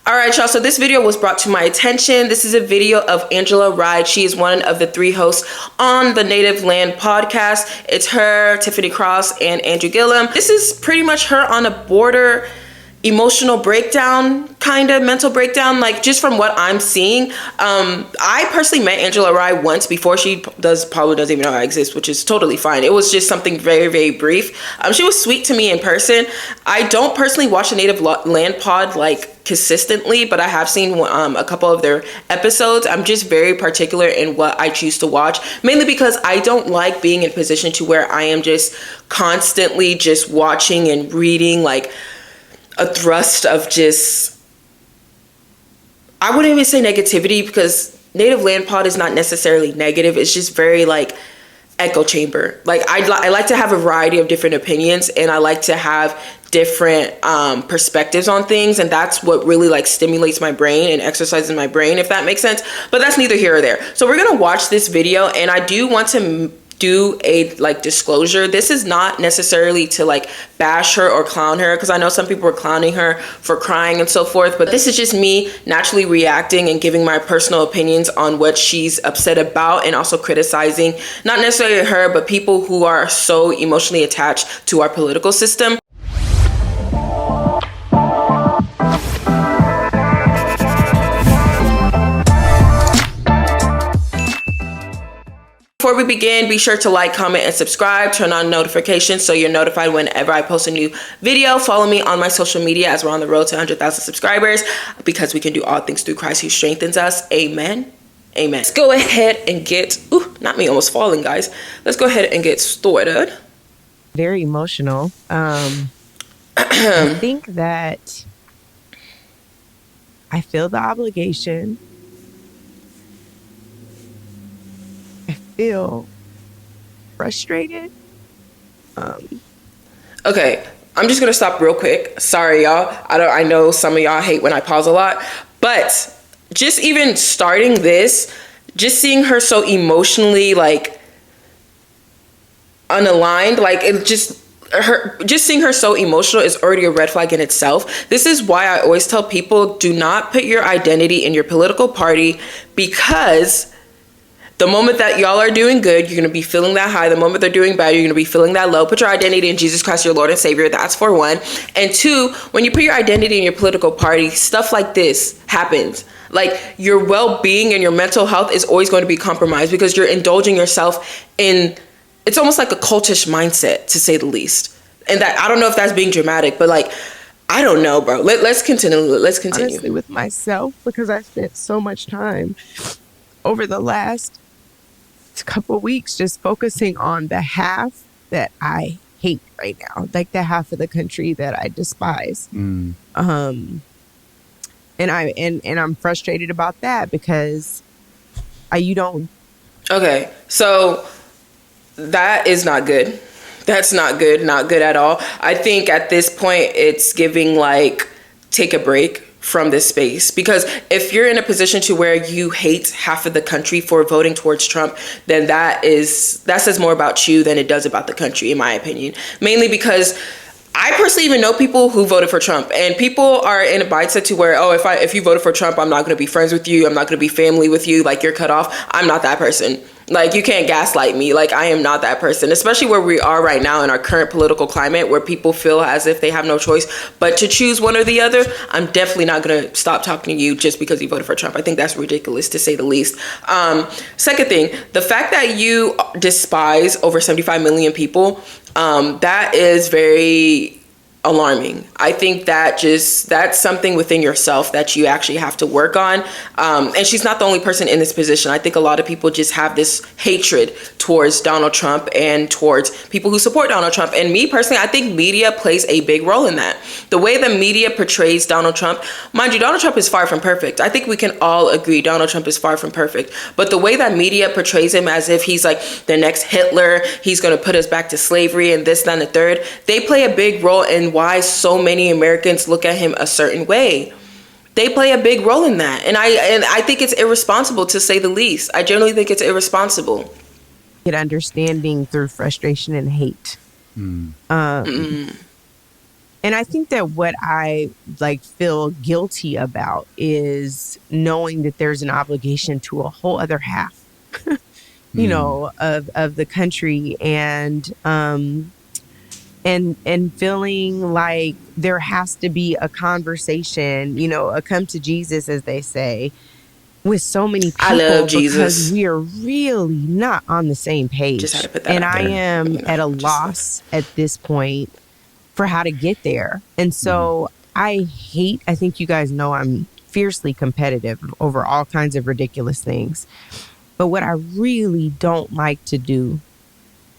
All right, y'all. So this video was brought to my attention. This is a video of Angela Rye. She is one of the 3 hosts on the Native Land podcast. It's her, Tiffany Cross, and Andrew Gillum. This is pretty much her on a border emotional breakdown, kind of mental breakdown, like just from what I'm seeing. I personally met Angela Rye once before. She probably doesn't even know I exist, which is totally fine. It was just something very, very brief. She was sweet to me in person. I don't personally watch the Native Land pod like consistently, but I have seen a couple of their episodes. I'm just very particular in what I choose to watch, mainly because I don't like being in a position to where I am just constantly just watching and reading like a thrust of just, I wouldn't even say negativity, because Native Land Pod is not necessarily negative. It's just very like echo chamber. Like I like to have a variety of different opinions, and I like to have different perspectives on things, and that's what really like stimulates my brain and exercises my brain, if that makes sense. But that's neither here or there. So we're gonna watch this video, and I do want to do a like disclosure. This is not necessarily to like bash her or clown her, because I know some people are clowning her for crying and so forth, but this is just me naturally reacting and giving my personal opinions on what she's upset about, and also criticizing not necessarily her, but people who are so emotionally attached to our political system. Before we begin, be sure to like, comment, and subscribe. Turn on notifications so you're notified whenever I post a new video. Follow me on my social media as we're on the road to 100,000 subscribers, because we can do all things through Christ who strengthens us. Amen. Amen. Let's go ahead and get, not me almost falling, guys. Let's go ahead and get started. Very emotional. I think that I feel the obligation. Feel frustrated. Okay, I'm just gonna stop real quick. Sorry, y'all. I know some of y'all hate when I pause a lot, but just even starting this, just seeing her so emotionally like unaligned, like it just seeing her so emotional is already a red flag in itself. This is why I always tell people, do not put your identity in your political party, because the moment that y'all are doing good, you're going to be feeling that high. The moment they're doing bad, you're going to be feeling that low. Put your identity in Jesus Christ, your Lord and Savior. That's for one. And two, when you put your identity in your political party, stuff like this happens. Like your well-being and your mental health is always going to be compromised, because you're indulging yourself in, it's almost like a cultish mindset, to say the least. And that, I don't know if that's being dramatic, but like, I don't know, bro. Let's continue. Honestly, with myself, because I spent so much time over the last couple weeks just focusing on the half that I hate right now, like the half of the country that I despise. And I'm frustrated about that, because you don't. Okay, so that is not good. That's not good at all. I think at this point it's giving like, take a break from this space, because if you're in a position to where you hate half of the country for voting towards Trump, then that says more about you than it does about the country, in my opinion. Mainly because I personally even know people who voted for Trump, and people are in a mindset to where, if you voted for Trump, I'm not going to be friends with you. I'm not going to be family with you. Like, you're cut off. I'm not that person. Like, you can't gaslight me. Like, I am not that person, especially where we are right now in our current political climate, where people feel as if they have no choice but to choose one or the other. I'm definitely not going to stop talking to you just because you voted for Trump. I think that's ridiculous, to say the least. Second thing, the fact that you despise over 75 million people, that is very alarming. I think that that's something within yourself that you actually have to work on. And she's not the only person in this position. I think a lot of people just have this hatred towards Donald Trump and towards people who support Donald Trump. And me personally, I think media plays a big role in that. The way the media portrays Donald Trump, mind you, Donald Trump is far from perfect. I think we can all agree Donald Trump is far from perfect. But the way that media portrays him as if he's like the next Hitler, he's going to put us back to slavery and this, that, and the third, they play a big role in why so many Americans look at him a certain way. They play a big role in that. And I think it's irresponsible, to say the least. I generally think it's irresponsible. Get understanding through frustration and hate. And And I think that what I like feel guilty about is knowing that there's an obligation to a whole other half, of the country, and feeling like there has to be a conversation, a come to Jesus, as they say, with so many I love people because Jesus. we are really not on the same Just had page. to put that And out I there. am at a Just loss at this point for how to get there. And so I think you guys know I'm fiercely competitive over all kinds of ridiculous things. But what I really don't like to do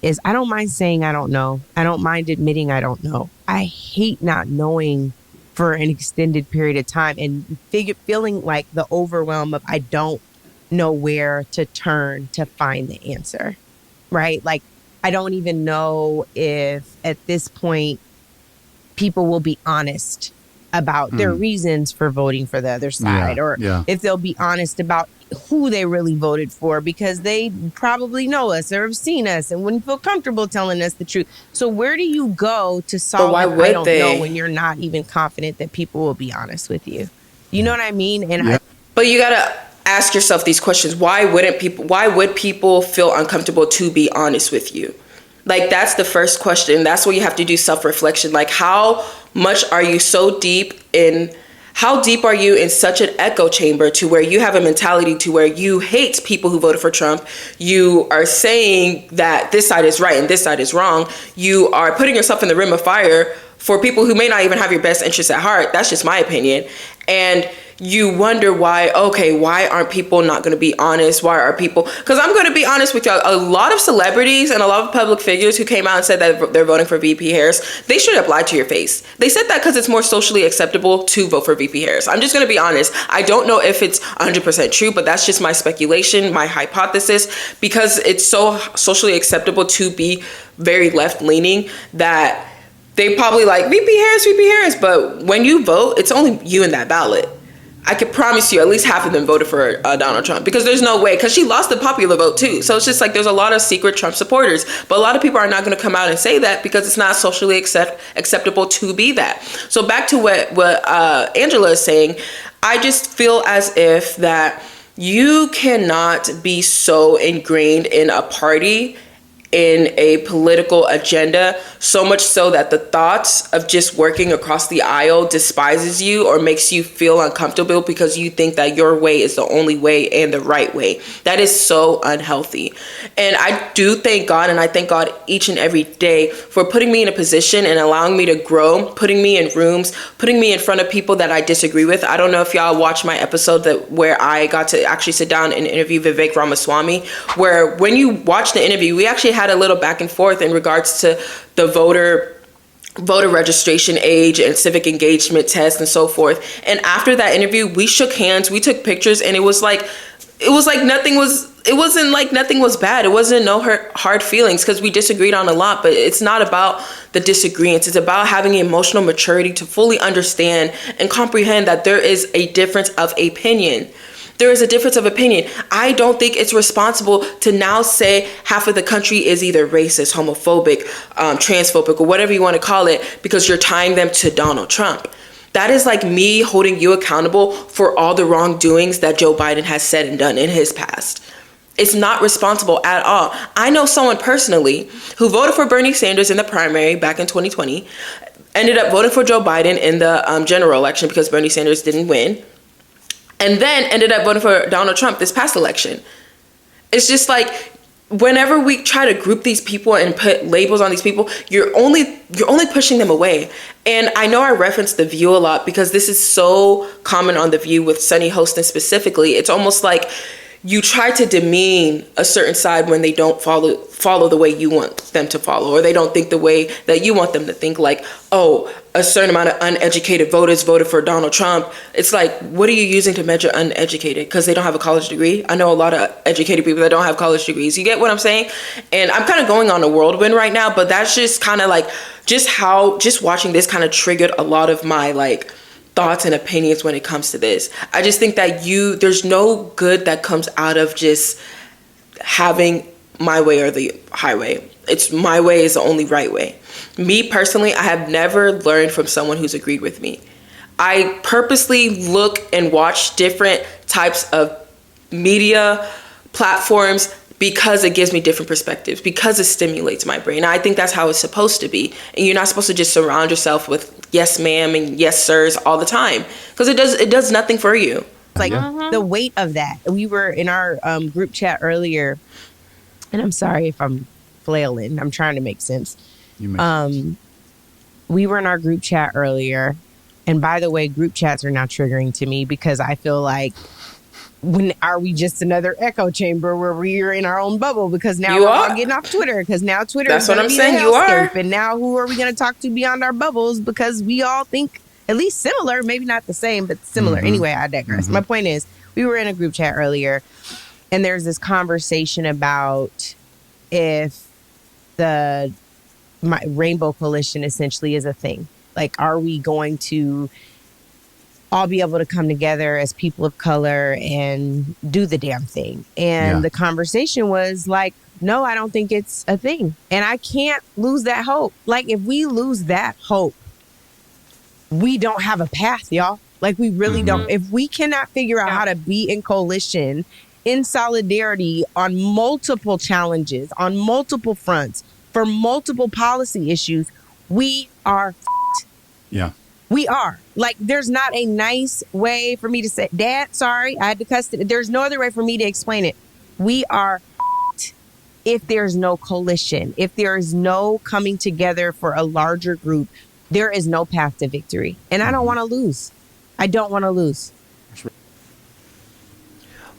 is I don't mind saying I don't know. I don't mind admitting I don't know. I hate not knowing for an extended period of time and feeling like the overwhelm of I don't know where to turn to find the answer, right? Like I don't even know if at this point people will be honest about their reasons for voting for the other side, or if they'll be honest about who they really voted for, because they probably know us or have seen us and wouldn't feel comfortable telling us the truth. So where do you go to solve why an would I don't they? know when you're not even confident that people will be honest with you? You know what I mean? And But you gotta ask yourself these questions. Why would people feel uncomfortable to be honest with you? Like, that's the first question. That's where you have to do self-reflection. Like, how deep are you in such an echo chamber to where you have a mentality to where you hate people who voted for Trump? You are saying that this side is right and this side is wrong. You are putting yourself in the rim of fire for people who may not even have your best interests at heart. That's just my opinion. And you wonder why aren't people not going to be honest? Why are people, because I'm going to be honest with y'all, a lot of celebrities and a lot of public figures who came out and said that they're voting for VP Harris, they should have lied to your face. They said that because it's more socially acceptable to vote for VP Harris. I'm just going to be honest. I don't know if it's 100% true, but that's just my speculation, my hypothesis, because it's so socially acceptable to be very left-leaning that they probably like VP Harris, but when you vote, it's only you in that ballot. I could promise you at least half of them voted for Donald Trump, because there's no way, because she lost the popular vote too. So it's just like there's a lot of secret Trump supporters, but a lot of people are not going to come out and say that because it's not socially acceptable to be that. So back to what Angela is saying, I just feel as if that you cannot be so ingrained in a party, in a political agenda, so much so that the thoughts of just working across the aisle despises you or makes you feel uncomfortable because you think that your way is the only way and the right way. That is so unhealthy. And I do thank God, and I thank God each and every day for putting me in a position and allowing me to grow, putting me in rooms, putting me in front of people that I disagree with. I don't know if y'all watched my episode where I got to actually sit down and interview Vivek Ramaswamy, where when you watch the interview, we actually had a little back and forth in regards to the voter registration age and civic engagement test and so forth. And after that interview, we shook hands, we took pictures, and it wasn't like nothing was bad. It wasn't no hard feelings because we disagreed on a lot, but it's not about the disagreements. It's about having emotional maturity to fully understand and comprehend that there is a difference of opinion. There is a difference of opinion. I don't think it's responsible to now say half of the country is either racist, homophobic, transphobic, or whatever you want to call it, because you're tying them to Donald Trump. That is like me holding you accountable for all the wrongdoings that Joe Biden has said and done in his past. It's not responsible at all. I know someone personally who voted for Bernie Sanders in the primary back in 2020, ended up voting for Joe Biden in the general election because Bernie Sanders didn't win, and then ended up voting for Donald Trump this past election. It's just like, whenever we try to group these people and put labels on these people, you're only pushing them away. And I know I reference The View a lot because this is so common on The View with Sunny Hostin specifically. It's almost like you try to demean a certain side when they don't follow the way you want them to follow, or they don't think the way that you want them to think. Like, oh, a certain amount of uneducated voters voted for Donald Trump. It's like, what are you using to measure uneducated? Because they don't have a college degree. I know a lot of educated people that don't have college degrees. You get what I'm saying? And I'm kind of going on a whirlwind right now, but that's just kind of like just watching this kind of triggered a lot of my like thoughts and opinions when it comes to this. I just think that there's no good that comes out of just having my way or the highway. it's my way is the only right way. Me personally, I have never learned from someone who's agreed with me. I purposely look and watch different types of media platforms because it gives me different perspectives, because it stimulates my brain. I think that's how it's supposed to be. And you're not supposed to just surround yourself with yes ma'am and yes sirs all the time, because it does nothing for you. Like the weight of that. We were in our group chat earlier, and I'm sorry if I'm flailing. I'm trying to make sense. We were in our group chat earlier, and by the way, group chats are now triggering to me because I feel like, when are we just another echo chamber where we're in our own bubble? Because now we're all getting off Twitter, because now Twitter is going to be the hellscape. And now who are we going to talk to beyond our bubbles? Because we all think at least similar, maybe not the same, but similar. Anyway, I digress. My point is, we were in a group chat earlier, and there's this conversation about if the Rainbow Coalition essentially is a thing. Like, are we going to all be able to come together as people of color and do the damn thing? And the conversation was like, no, I don't think it's a thing. And I can't lose that hope. Like, if we lose that hope, we don't have a path, y'all. Like, we really don't. If we cannot figure out how to be in coalition, in solidarity on multiple challenges, on multiple fronts, for multiple policy issues, we are f***ed. Yeah. We are. Like, there's not a nice way for me to say, Dad, sorry, I had to cuss it. There's no other way for me to explain it. We are f***ed if there's no coalition, if there is no coming together for a larger group. There is no path to victory. And I don't want to lose. I don't want to lose.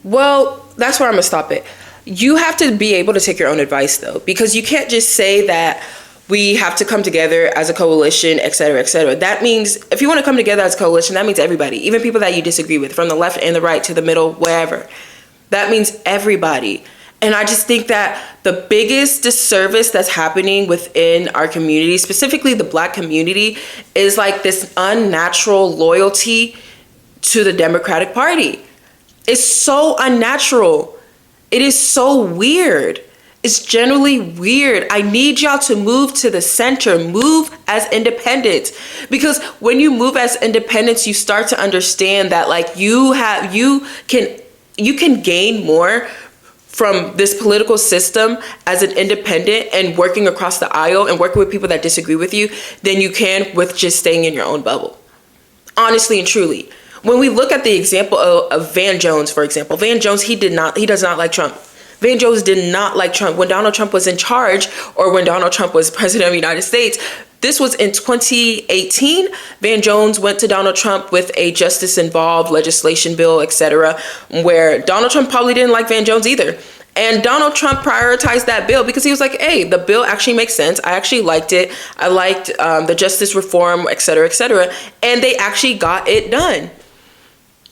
Well, that's where I'm going to stop it. You have to be able to take your own advice, though, because you can't just say that we have to come together as a coalition, et cetera, et cetera. That means if you want to come together as a coalition, that means everybody, even people that you disagree with, from the left and the right to the middle, wherever. That means everybody. And I just think that the biggest disservice that's happening within our community, specifically the Black community, is like this unnatural loyalty to the Democratic Party. It's so unnatural. It is so weird. It's generally weird. I need y'all to move to the center, move as independents. Because when you move as independents, you start to understand that like you can gain more from this political system as an independent and working across the aisle and working with people that disagree with you than you can with just staying in your own bubble. Honestly and truly. When we look at the example of Van Jones, for example, Van Jones, he does not like Trump. Van Jones did not like Trump. When Donald Trump was in charge, or when Donald Trump was president of the United States, this was in 2018. Van Jones went to Donald Trump with a justice-involved legislation bill, etc., where Donald Trump probably didn't like Van Jones either. And Donald Trump prioritized that bill because he was like, hey, the bill actually makes sense. I actually liked it. I liked the justice reform, etc., etc., and they actually got it done.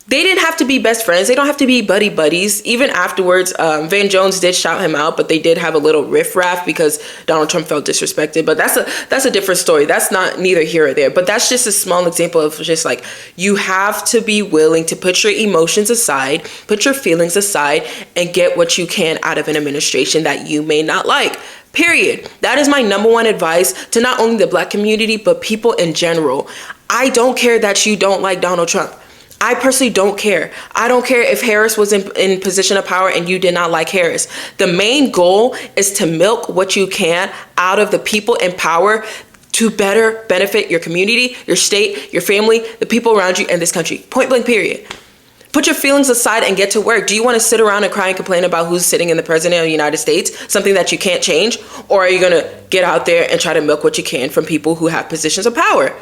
They didn't have to be best friends. They don't have to be buddy buddies. Even afterwards, Van Jones did shout him out, but they did have a little riffraff because Donald Trump felt disrespected. But that's a different story. That's not neither here or there. But that's just a small example of just like, you have to be willing to put your emotions aside, put your feelings aside, and get what you can out of an administration that you may not like. Period. That is my number one advice to not only the Black community, but people in general. I don't care that you don't like Donald Trump. I personally don't care. I don't care if Harris was in position of power and you did not like Harris. The main goal is to milk what you can out of the people in power to better benefit your community, your state, your family, the people around you, and this country. Point blank, period. Put your feelings aside and get to work. Do you want to sit around and cry and complain about who's sitting in the president of the United States, something that you can't change? Or are you going to get out there and try to milk what you can from people who have positions of power?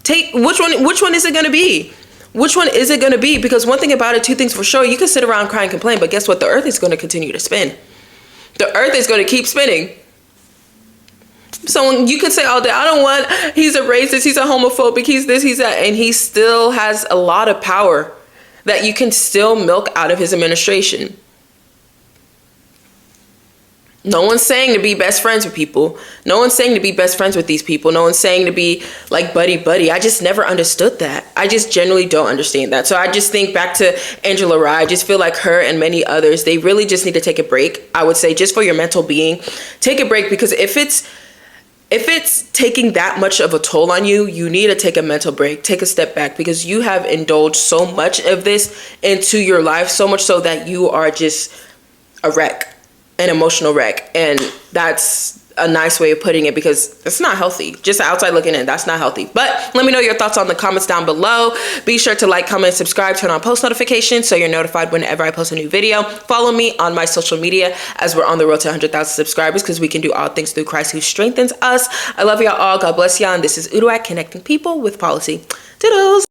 Which one is it going to be? Which one is it going to be? Because one thing about it, two things for sure, you can sit around, cry and complain, but guess what? The earth is going to continue to spin. The earth is going to keep spinning. So you could say all day, he's a racist, he's a homophobic, he's this, he's that, and he still has a lot of power that you can still milk out of his administration. No one's saying to be best friends with people. No one's saying to be best friends with these people. No one's saying to be like buddy buddy. I just never understood that. I just genuinely don't understand that. So I just think back to Angela Rye. I just feel like her and many others, they really just need to take a break. I would say just for your mental being, take a break, because if it's taking that much of a toll on you, you need to take a mental break, take a step back, because you have indulged so much of this into your life, so much so that you are just a wreck, an emotional wreck. And that's a nice way of putting it, because it's not healthy. Just outside looking in, that's not healthy. But let me know your thoughts on the comments down below. Be sure to like, comment, subscribe, turn on post notifications so you're notified whenever I post a new video. Follow me on my social media as we're on the road to 100,000 subscribers, because we can do all things through Christ who strengthens us. I love y'all all. God bless y'all. And this is Uduak, connecting people with policy. Toodles.